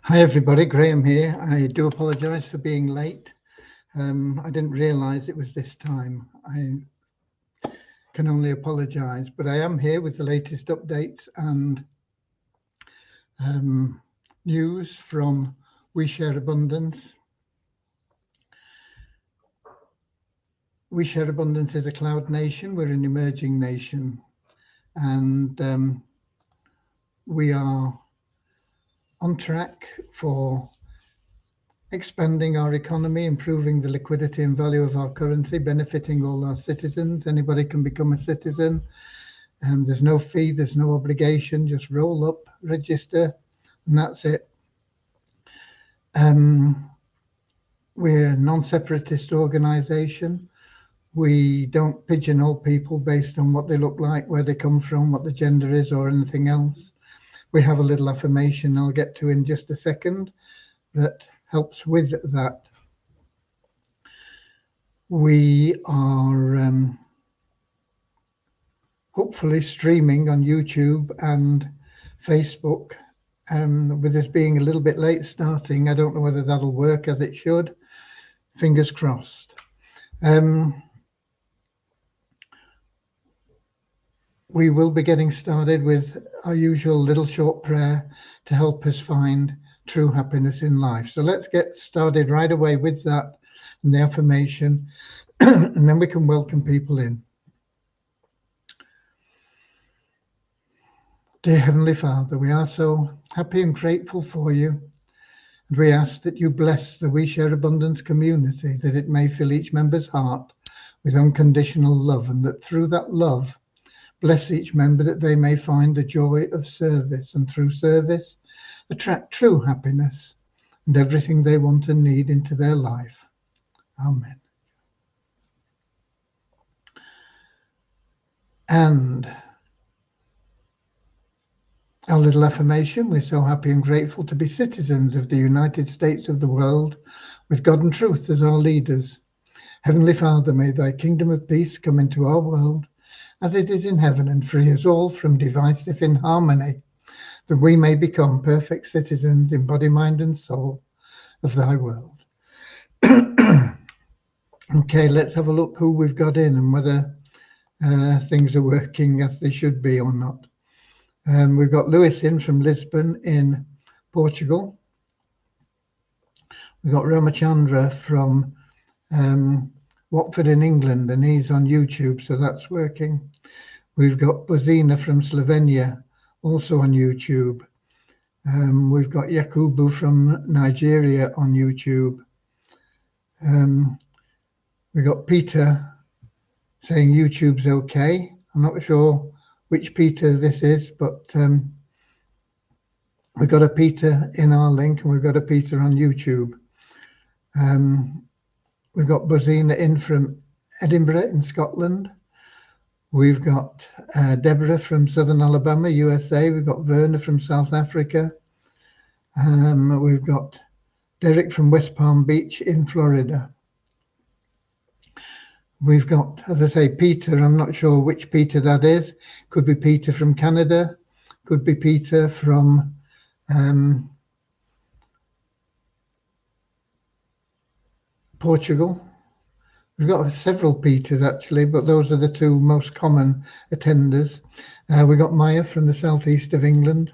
Hi everybody, Graham here. I do apologise for being late. I didn't realise it was this time. I can only apologise, but I am here with the latest updates and news from We Share Abundance. We Share Abundance is a cloud nation. We're an emerging nation, and we are on track for expanding our economy, improving the liquidity and value of our currency, benefiting all our citizens. Anybody can become a citizen. There's no fee, there's no obligation, just roll up, register, and that's it. We're a non-separatist organisation. We don't pigeonhole people based on what they look like, where they come from, what the gender is, or anything else. We have a little affirmation I'll get to in just a second that helps with that. We are hopefully streaming on YouTube and Facebook. With this being a little bit late starting, I don't know whether that'll work as it should. Fingers crossed. We will be getting started with our usual little short prayer to help us find true happiness in life. So let's get started right away with that and the affirmation, and then we can welcome people in. Dear Heavenly Father, we are so happy and grateful for you, and we ask that you bless the We Share Abundance community, that it may fill each member's heart with unconditional love, and that through that love, bless each member that they may find the joy of service, and through service, attract true happiness and everything they want and need into their life. Amen. And our little affirmation: we're so happy and grateful to be citizens of the United States of the world, with God and truth as our leaders. Heavenly Father, may thy kingdom of peace come into our world as it is in heaven, and free us all from divisive inharmony, that we may become perfect citizens in body, mind and soul of thy world. Okay, let's have a look who we've got in and whether things are working as they should be or not. We've got Lewis in from Lisbon in Portugal. We've got Ramachandra from Watford in England, and he's on YouTube, so that's working. We've got Bozina from Slovenia, also on YouTube. We've got Yakubu from Nigeria on YouTube. We've got Peter saying YouTube's okay. I'm not sure which Peter this is, but we've got a Peter in our link, and we've got a Peter on YouTube. We've got Bozina in from Edinburgh in Scotland. We've got Deborah from Southern Alabama, USA. We've got Verna from South Africa. We've got Derek from West Palm Beach in Florida. We've got, as I say, Peter. I'm not sure which Peter that is. Could be Peter from Canada. Could be Peter from Portugal. We've got several Peters actually, but those are the two most common attenders. We've got Maya from the southeast of England.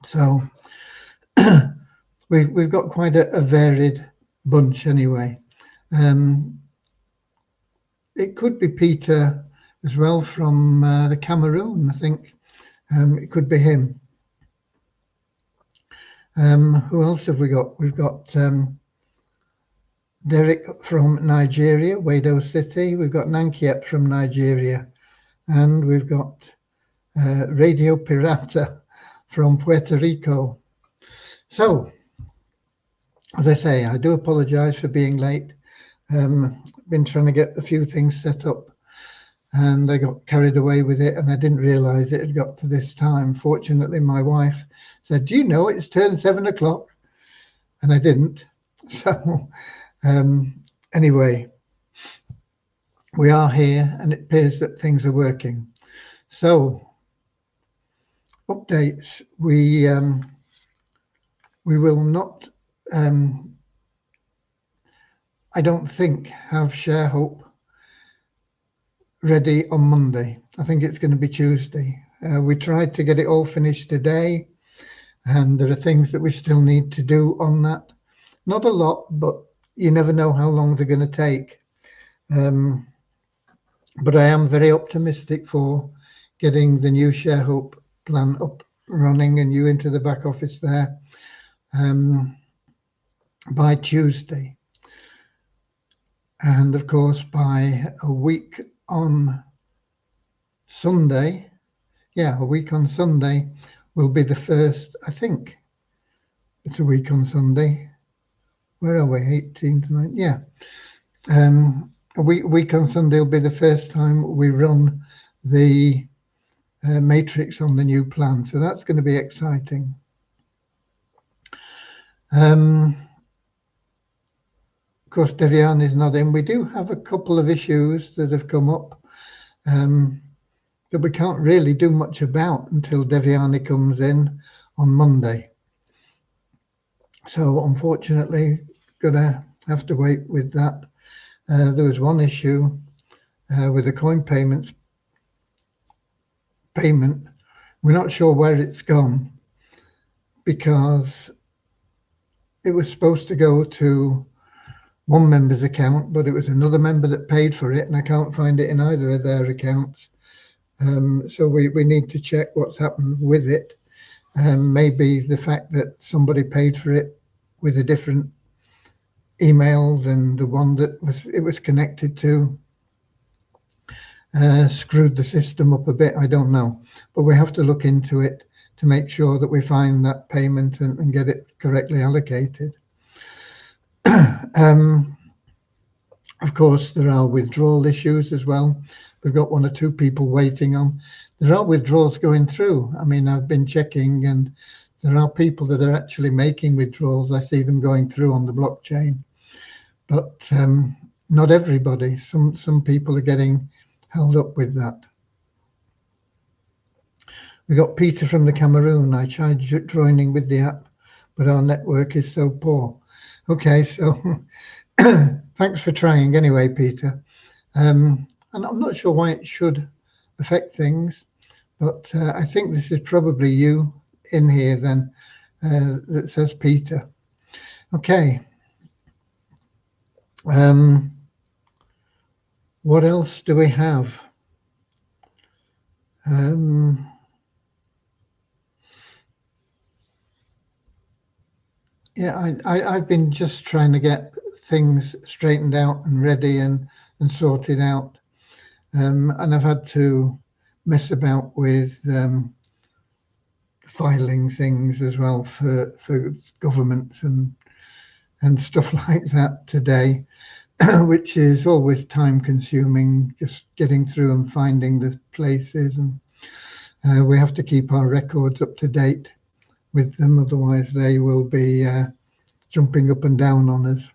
So we've got quite a varied bunch anyway. It could be Peter as well from the Cameroon, I think. It could be him. Who else have we got? We've got Derek from Nigeria, Wado City. We've got Nankiep from Nigeria. And we've got Radio Pirata from Puerto Rico. So, as I say, I do apologize for being late. Been trying to get a few things set up, and I got carried away with it, and I didn't realize it had got to this time. Fortunately, my wife said, "Do you know it's turned 7 o'clock?" And I didn't. So anyway, we are here, and it appears that things are working. So updates. We We will not, I don't think, have ShareHope ready on Monday. I think it's going to be Tuesday. We tried to get it all finished today, and there are things that we still need to do on that. Not a lot, but you never know how long they're going to take. But I am very optimistic for getting the new ShareHope plan up running and you into the back office there by Tuesday. And of course, by a week on Sunday, a week on Sunday will be the first, I think it's a week on Sunday. Where are we? 18th, 19th? Yeah. A week on Sunday will be the first time we run the matrix on the new plan. So that's going to be exciting. Of course, Devian is not in. We do have a couple of issues that have come up that we can't really do much about until Deviani comes in on Monday. So unfortunately, gonna have to wait with that. There was one issue with the coin payment. We're not sure where it's gone because it was supposed to go to one member's account, but it was another member that paid for it, and I can't find it in either of their accounts. So we need to check what's happened with it. Maybe the fact that somebody paid for it with a different email than the one that it was connected to screwed the system up a bit. I don't know, but we have to look into it to make sure that we find that payment and get it correctly allocated. Of course, there are withdrawal issues as well. We've got one or two people waiting on. There are withdrawals going through. I mean, I've been checking, and there are people that are actually making withdrawals. I see them going through on the blockchain, but not everybody. Some people are getting held up with that. We got Peter from the Cameroon. I tried joining with the app, but our network is so poor. Okay, so thanks for trying anyway, Peter. And I'm not sure why it should affect things, but I think this is probably you in here then that says Peter. Okay. What else do we have? Yeah, I've been just trying to get things straightened out and ready and sorted out. And I've had to mess about with filing things as well for governments and stuff like that today, which is always time consuming, just getting through and finding the places. And we have to keep our records up to date with them, otherwise they will be jumping up and down on us.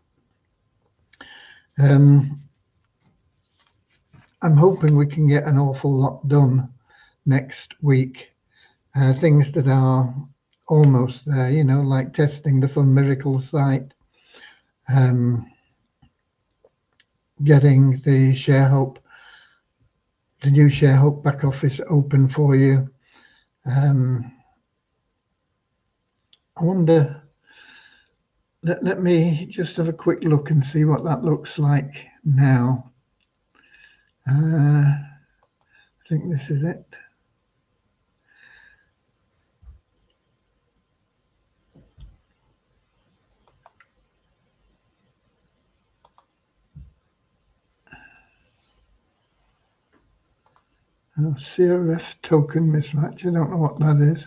I'm hoping we can get an awful lot done next week. Things that are almost there, you know, like testing the Fun Miracle site, getting the ShareHope, the new ShareHope back office open for you. I wonder, let me just have a quick look and see what that looks like now. I think this is it. Oh, CRF token mismatch. I don't know what that is.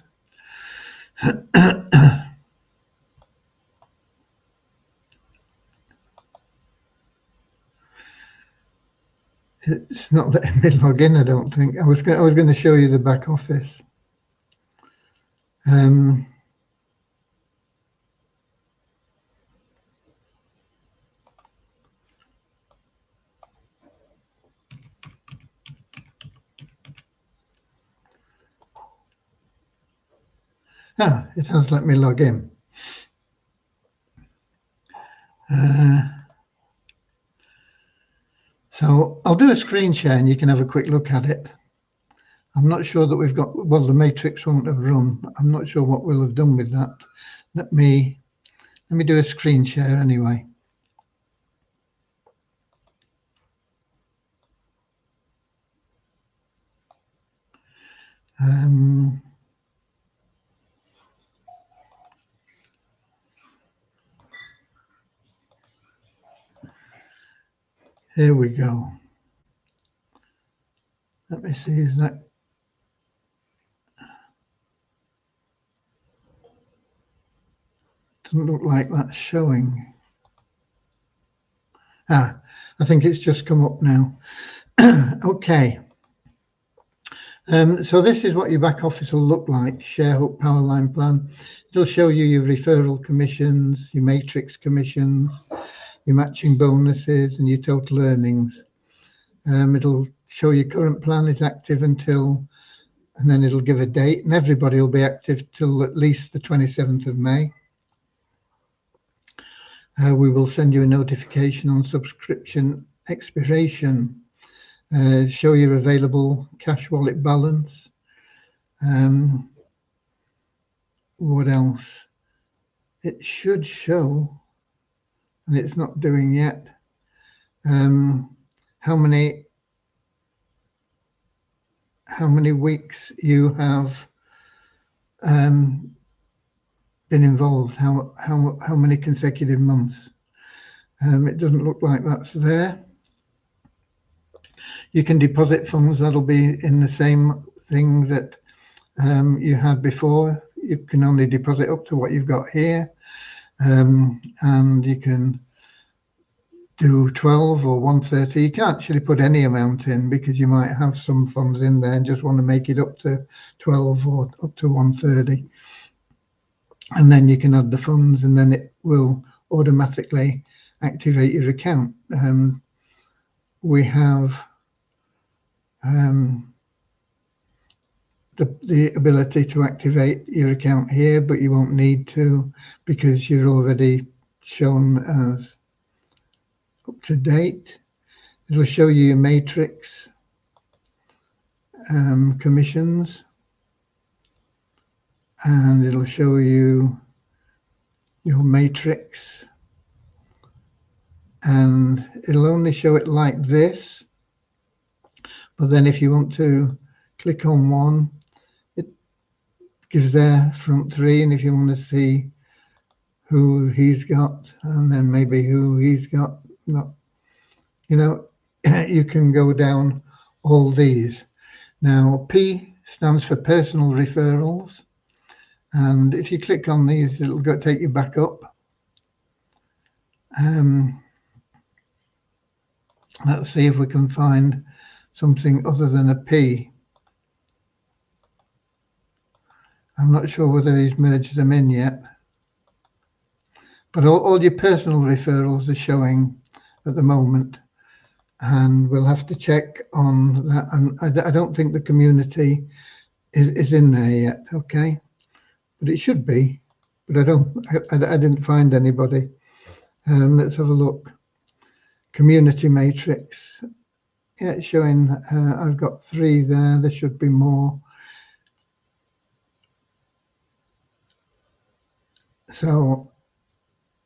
It's not letting me log in, I don't think. I was going to show you the back office. It has let me log in. So I'll do a screen share and you can have a quick look at it. I'm not sure that we've got, well, the matrix won't have run. I'm not sure what we'll have done with that. Let me do a screen share anyway. Here we go. Let me see, is that? Doesn't look like that's showing. I think it's just come up now. Okay. So this is what your back office will look like, ShareHook Powerline Plan. It'll show you your referral commissions, your matrix commissions, your matching bonuses and your total earnings. It'll show your current plan is active until, and then it'll give a date, and everybody will be active till at least the 27th of May. We will send you a notification on subscription expiration, show your available cash wallet balance. What else? It should show, and it's not doing yet, how many weeks you have been involved, how many consecutive months. It doesn't look like that's there. You can deposit funds. That'll be in the same thing that you had before. You can only deposit up to what you've got here, and you can do 12 or 130. You can't actually put any amount in because you might have some funds in there and just want to make it up to 12 or up to 130. And then you can add the funds and then it will automatically activate your account. We have the ability to activate your account here, but you won't need to because you're already shown as up to date. It'll show you your matrix commissions, and it'll show you your matrix, and it'll only show it like this. But then if you want to click on one, it gives their front three, and if you want to see who he's got and then maybe who he's got, not, you know, you can go down all these. Now P stands for personal referrals, and if you click on these, it'll take you back up. Let's see if we can find something other than a P. I'm not sure whether he's merged them in yet, but all your personal referrals are showing at the moment, and we'll have to check on that. And I don't think the community is in there yet. Okay, but it should be, but I didn't find anybody. Let's have a look. Community matrix. Yeah, it's showing I've got 3 there. There should be more. So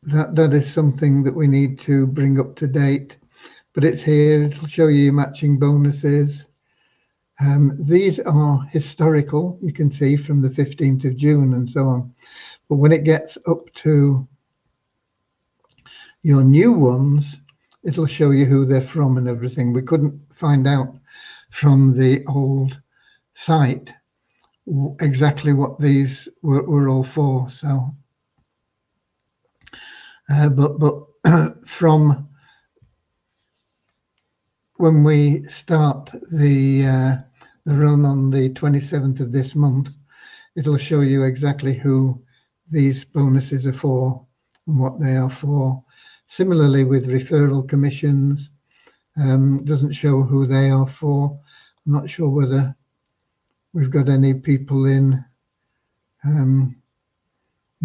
that is something that we need to bring up to date. But it's here. It'll show you your matching bonuses. These are historical. You can see from the 15th of June and so on. But when it gets up to your new ones, it'll show you who they're from and everything. We couldn't find out from the old site exactly what these were all for. So, but from when we start the run on the 27th of this month, it'll show you exactly who these bonuses are for and what they are for. Similarly with referral commissions, doesn't show who they are for. I'm not sure whether we've got any people in.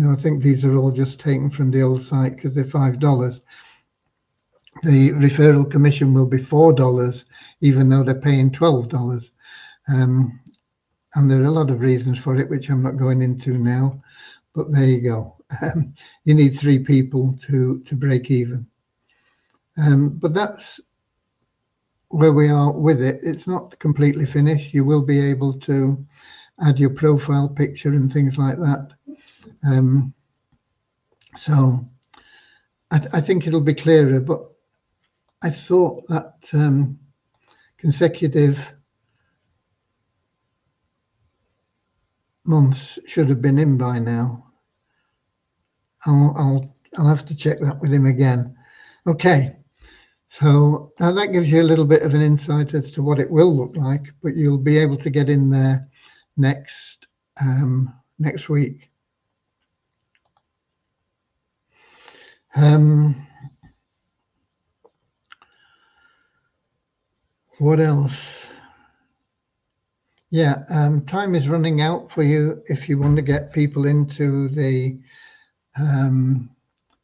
No, I think these are all just taken from the old site because they're $5. the referral commission will be $4, even though they're paying $12. And there are a lot of reasons for it, which I'm not going into now, but there you go. You need 3 people to break even. But that's where we are with it. It's not completely finished. You will be able to add your profile picture and things like that. So I think it'll be clearer, but I thought that consecutive months should have been in by now. I'll have to check that with him again. Okay, so now that gives you a little bit of an insight as to what it will look like, but you'll be able to get in there next week. What else? Yeah, time is running out for you if you want to get people into the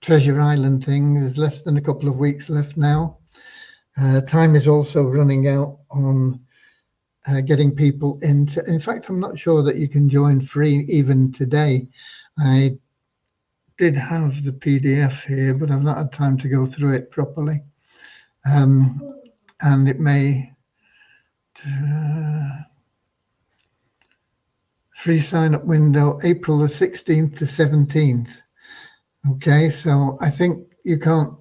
Treasure Island thing. There's less than a couple of weeks left now. Time is also running out on getting people into. In fact, I'm not sure that you can join free even today. I did have the PDF here, but I've not had time to go through it properly. And it may free sign-up window April the 16th to 17th. Okay, so I think you can't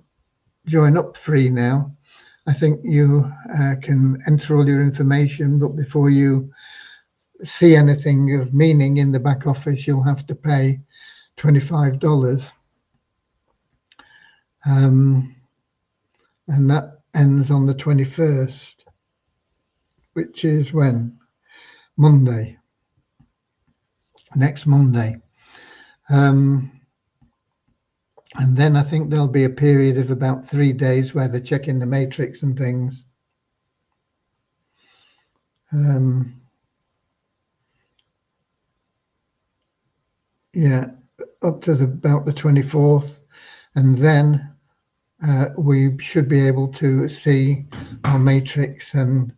join up free now. I think you can enter all your information, but before you see anything of meaning in the back office, you'll have to pay $25. And that ends on the 21st, which is when? Monday. Next Monday. And then I think there'll be a period of about 3 days where they're checking the matrix and things. Yeah, up to about the 24th. And then we should be able to see our matrix and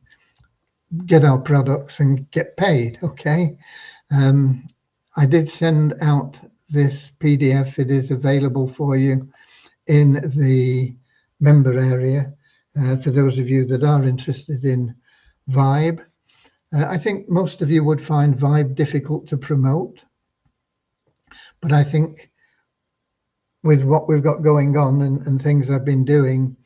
get our products and get paid, okay? I did send out this PDF. It is available for you in the member area for those of you that are interested in Vibe. I think most of you would find Vibe difficult to promote, but I think with what we've got going on and things I've been doing,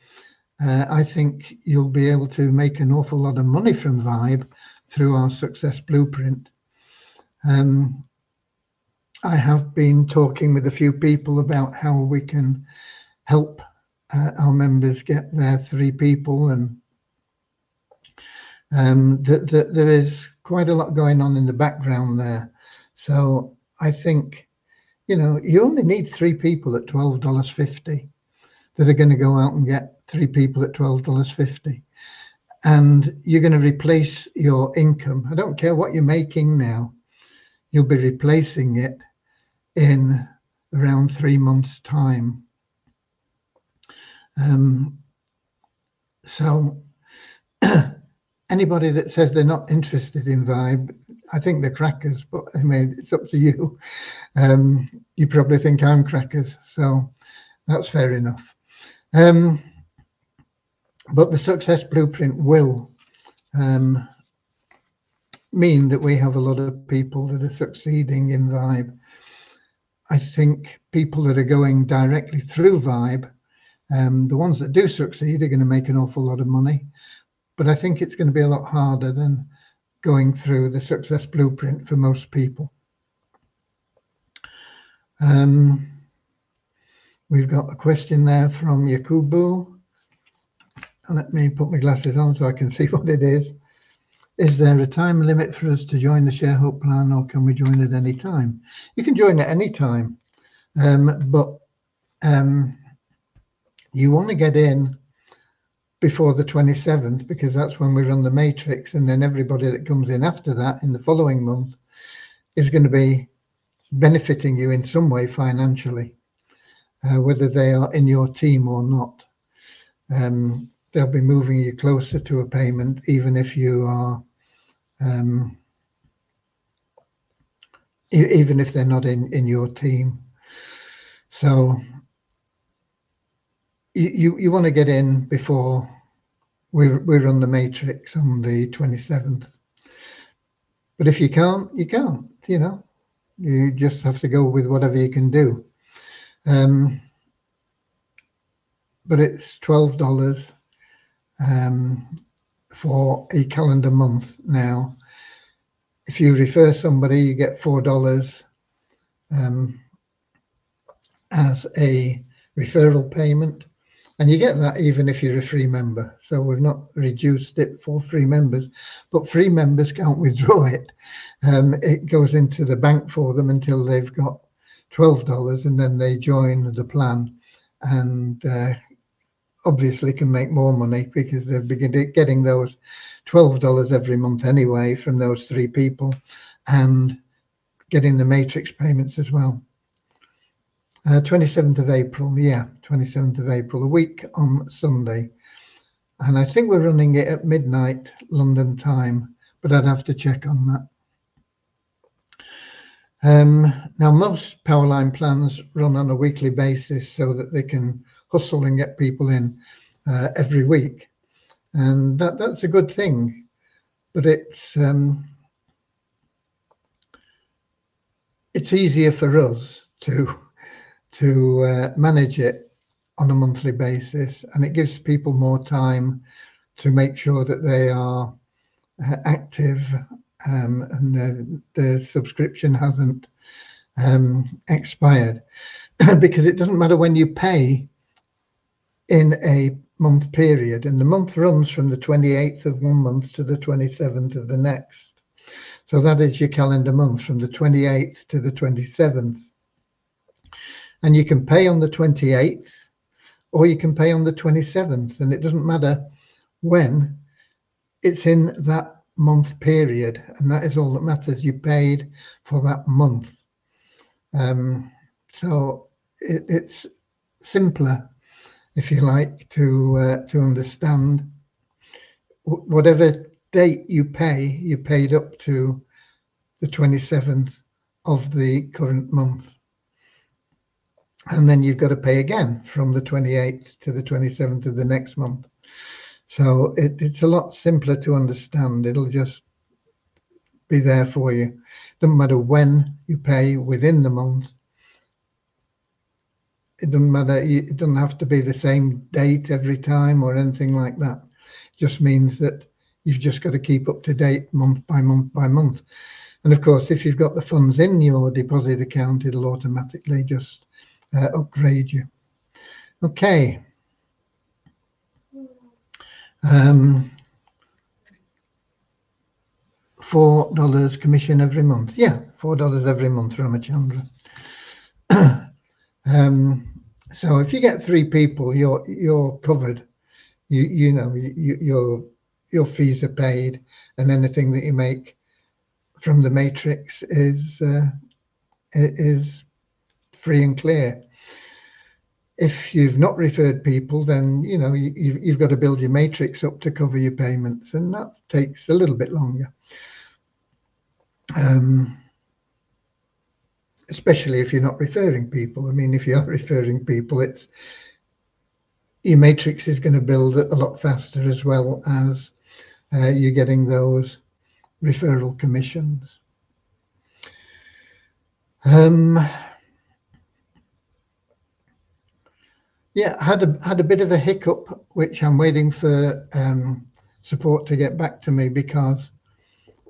I think you'll be able to make an awful lot of money from Vibe through our Success Blueprint. I have been talking with a few people about how we can help our members get their 3 people, and there is quite a lot going on in the background there. So I think, you know, you only need 3 people at $12.50 that are going to go out and get 3 people at $12.50. And you're going to replace your income. I don't care what you're making now. You'll be replacing it in around 3 months' time. So anybody that says they're not interested in Vibe, I think they're crackers, but I mean, it's up to you. You probably think I'm crackers, so that's fair enough. But the Success Blueprint will mean that we have a lot of people that are succeeding in Vibe. I think people that are going directly through Vibe, the ones that do succeed are going to make an awful lot of money, but I think it's going to be a lot harder than going through the Success Blueprint for most people. We've got a question there from Yakubu. Let me put my glasses on so I can see what it is. Is there a time limit for us to join the ShareHope plan, or can we join at any time? You can join at any time, but you want to get in before the 27th, because that's when we run the matrix, and then everybody that comes in after that in the following month is going to be benefiting you in some way financially, whether they are in your team or not. they'll be moving you closer to a payment, even if you are, even if they're not in your team. So you want to get in before we run the matrix on the 27th. But if you can't, you can't. You know, you just have to go with whatever you can do. But it's $12 for a calendar month now. If you refer somebody, you get $4 as a referral payment, and you get that even if you're a free member. So we've not reduced it for free members, but free members can't withdraw it. It goes into the bank for them until they've got $12, and then they join the plan, and obviously can make more money because they're getting those $12 every month anyway from those 3 people, and getting the matrix payments as well. 27th of April, yeah, 27th of April, a week on Sunday. And I think we're running it at midnight London time, but I'd have to check on that. Now, most Powerline plans run on a weekly basis so that they can hustle and get people in every week. And that's a good thing, but it's easier for us to manage it on a monthly basis, and it gives people more time to make sure that they are active, and the subscription hasn't expired. Because it doesn't matter when you pay in a month period, and the month runs from the 28th of one month to the 27th of the next. So that is your calendar month, from the 28th to the 27th. And you can pay on the 28th, or you can pay on the 27th, and it doesn't matter when. It's in that month period, and that is all that matters. You paid for that month. So it's simpler, if you like, to understand. Whatever date you pay, you paid up to the 27th of the current month. And then you've got to pay again from the 28th to the 27th of the next month. So it's a lot simpler to understand. It'll just be there for you. Doesn't matter when you pay within the month. It doesn't matter. It doesn't have to be the same date every time or anything like that. It just means that you've just got to keep up to date month by month by month. And of course, if you've got the funds in your deposit account, it'll automatically just upgrade you. Okay. $4 commission every month. Yeah, $4 every month, Ramachandra. So if you get 3 people, you're covered. You know your fees are paid, and anything that you make from the matrix is free and clear. If you've not referred people, then you know you've got to build your matrix up to cover your payments, and that takes a little bit longer. Especially if you're not referring people. I mean, if you are referring people, your matrix is going to build a lot faster, as well as you're getting those referral commissions. Yeah, had a bit of a hiccup, which I'm waiting for support to get back to me, because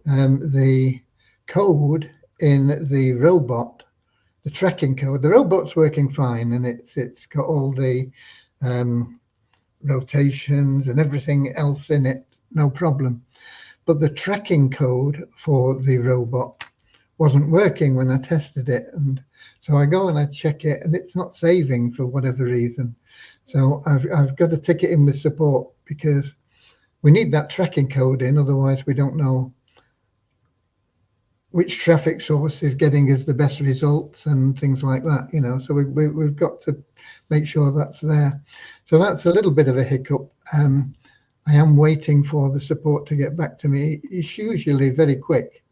the code in the robot, the tracking code, the robot's working fine, and it's got all the rotations and everything else in it, no problem. But the tracking code for the robot wasn't working when I tested it, and so I go and I check it, and it's not saving for whatever reason. So I've got to tick it in with support, because we need that tracking code in, otherwise we don't know which traffic source is getting us the best results and things like that, you know. So we've got to make sure that's there. So that's a little bit of a hiccup. I am waiting for the support to get back to me. It's usually very quick,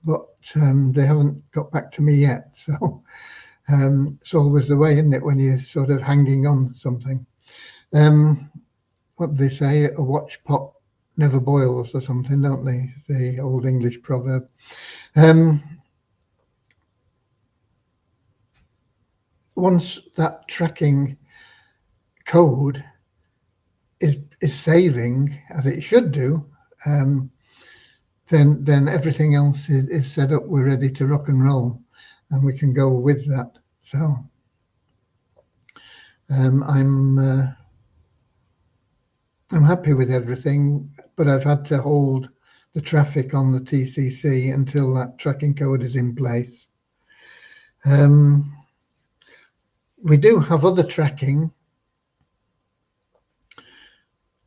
but they haven't got back to me yet. So it's always the way, isn't it, when you're sort of hanging on something. What do they say? A watch pot never boils or something, don't they? The old English proverb. Once that tracking code is saving as it should do, then everything else is set up. We're ready to rock and roll, and we can go with that. So I'm happy with everything, but I've had to hold the traffic on the TCC until that tracking code is in place. We do have other tracking.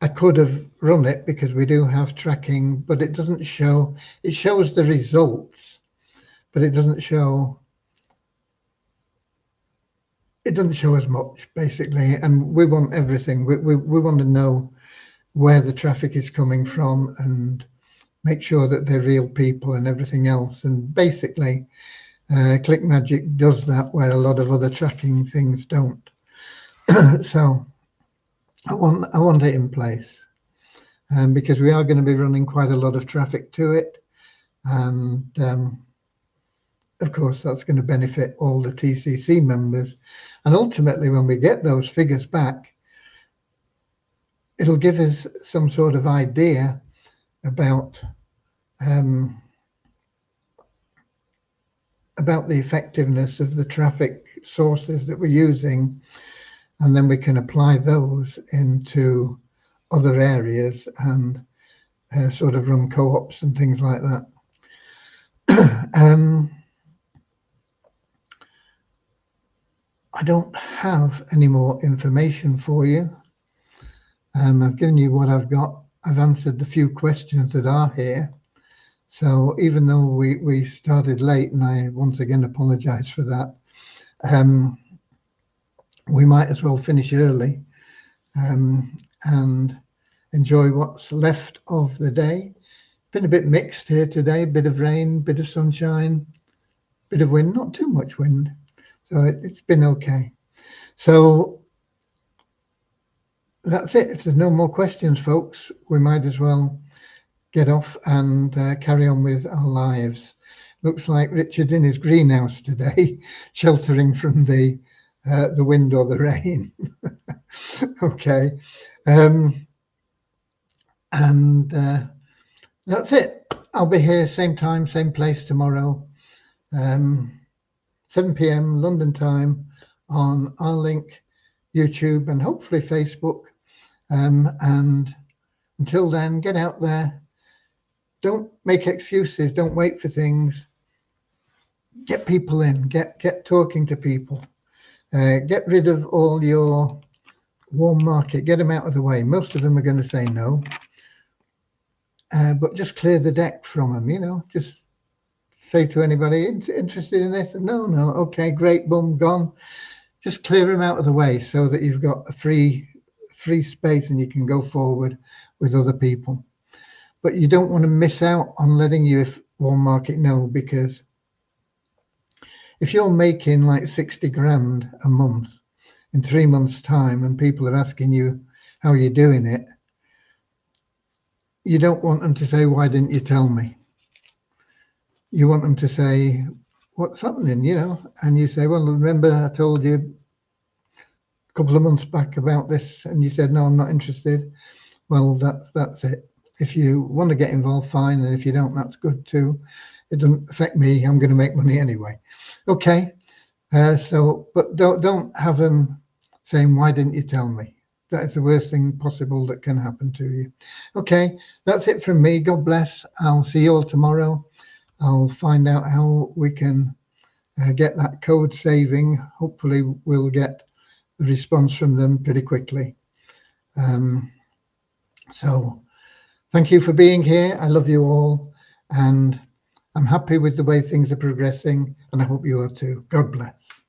I could have run it because we do have tracking, but it doesn't show. It shows the results, but it doesn't show. It doesn't show as much, basically, and we want everything. We want to know where the traffic is coming from and make sure that they're real people and everything else. And basically, ClickMagick does that where a lot of other tracking things don't. So I want it in place, because we are going to be running quite a lot of traffic to it, and of course that's going to benefit all the TCC members. And ultimately, when we get those figures back, it'll give us some sort of idea about the effectiveness of the traffic sources that we're using, and then we can apply those into other areas and sort of run co-ops and things like that. I don't have any more information for you. I've given you what I've got. I've answered the few questions that are here. So even though we started late, and I once again apologize for that, we might as well finish early and enjoy what's left of the day. Been a bit mixed here today, bit of rain, bit of sunshine, bit of wind, not too much wind. So it's been okay. So that's it. If there's no more questions, folks, we might as well get off and carry on with our lives. Looks like Richard's in his greenhouse today, sheltering from the wind or the rain. Okay. And that's it. I'll be here same time, same place tomorrow, 7 p.m. London time on our link, YouTube, and hopefully Facebook. And until then, get out there. Don't make excuses. Don't wait for things. Get people in. Get talking to people. Get rid of all your warm market. Get them out of the way. Most of them are going to say no. But just clear the deck from them. You know, just say to anybody interested in this, no, okay, great, boom, gone. Just clear them out of the way so that you've got a free space and you can go forward with other people. But you don't want to miss out on letting your warm market know, because if you're making like 60 grand a month in 3 months' time and people are asking you how you're doing it, you don't want them to say, why didn't you tell me? You want them to say, what's happening, you know? And you say, well, remember I told you a couple of months back about this and you said, no, I'm not interested. Well, that's it. If you want to get involved, fine. And if you don't, that's good too. It doesn't affect me. I'm going to make money anyway. Okay. But don't have them saying, why didn't you tell me? That is the worst thing possible that can happen to you. Okay. That's it from me. God bless. I'll see you all tomorrow. I'll find out how we can get that code saving. Hopefully we'll get a response from them pretty quickly. So thank you for being here. I love you all, and I'm happy with the way things are progressing, and I hope you are too. God bless.